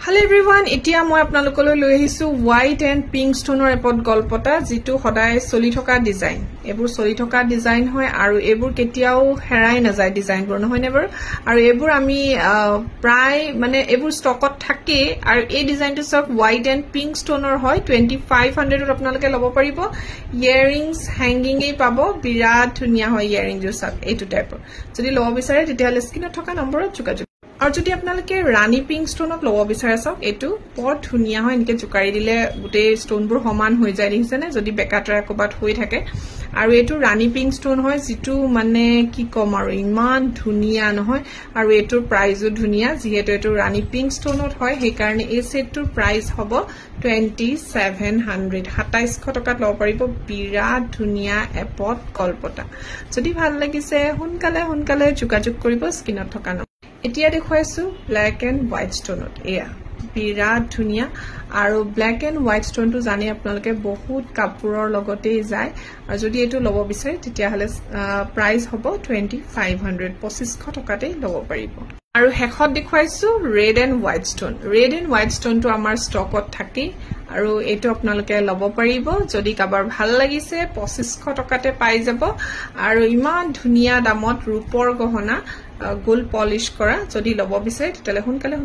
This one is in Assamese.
Hello everyone, এতিয়া মই আপোনালোকলৈ লৈ আহিছো white and pink stone এপত গল্পটা যেটো সদায় চলি থকা ডিজাইন এবোৰ চলি থকা ডিজাইন হয় আৰু এবোৰ কেতিয়াও হেৰাই না যায় ডিজাইন বোৰ নহয় নেবৰ আৰু এবোৰ আমি প্ৰায় মানে এবোৰ ষ্টকত থাকে আৰু এই ডিজাইনটো সব white and pink stone হয় 2500 ত আপোনালোকে লব পাৰিব ইয়াৰিংস হ্যাঙ্গিং এই পাব বিৰাট ধুনিয়া হয় ইয়াৰিং জো সব এইটো টাইপৰ যদি লব বিচাৰে তেতিয়ালে স্ক্ৰিনত থকা নম্বৰত যোগাযোগ আৰু যদি আপোনালোকে ৰাণী পিংক ষ্টোনত লব বিচাৰে সক এটো বৰ ধুনিয়া হয় এনেকে জুকাৰি দিলে গুটে ষ্টোনবোৰ সমান হৈ যায় দেখিছেনে যদি বেকাটৰা কবাত হৈ থাকে আৰু এটো ৰাণী পিংক ষ্টোন হয় যেটো মানে কি কম আৰু ইমান ধুনিয়া নহয় আৰু এটোৰ প্ৰাইসও ধুনিয়া যেহেতু এটো ৰাণী পিংক ষ্টোনত হয় সেই কাৰণে এই সেটটোৰ প্ৰাইস হ'ব 2700 2700 টকাত লব পাৰিব বিৰাট ধুনিয়া এপত কল্পটা যদি ভাল লাগিছে হুনকালে যোগাযোগ কৰিব স্ক্ৰিনত থকা এতিয়া দেখুৱাইছো ব্ল্যাক এন্ড হোৱাইট ষ্টোনত এয়া বিৰাট ধুনিয়া আৰু ব্ল্যাক এন্ড হোৱাইট ষ্টোনটো জানি আপোনালোকে বহুত কাপোৰৰ লগতে যায় আৰু যদি এটো লব বিচাৰে তেতিয়া হলে প্ৰাইস হ'ব 2500 2500 টকাতে লব পাৰিব আৰু হেখত দেখুৱাইছো red and white stone red and white ষ্টোনটো আমাৰ ষ্টকত থাকে আৰু এটো আপোনালোকে লব পাৰিব যদি কাবাৰ ভাল লাগিছে 2500 টকাতে পাই যাব আৰু ইমান ধুনিয়া দামত ৰূপৰ গহনা গোল পলিশ কৰা যদি লব বিচাৰে তেতিয়ালে হুনকালে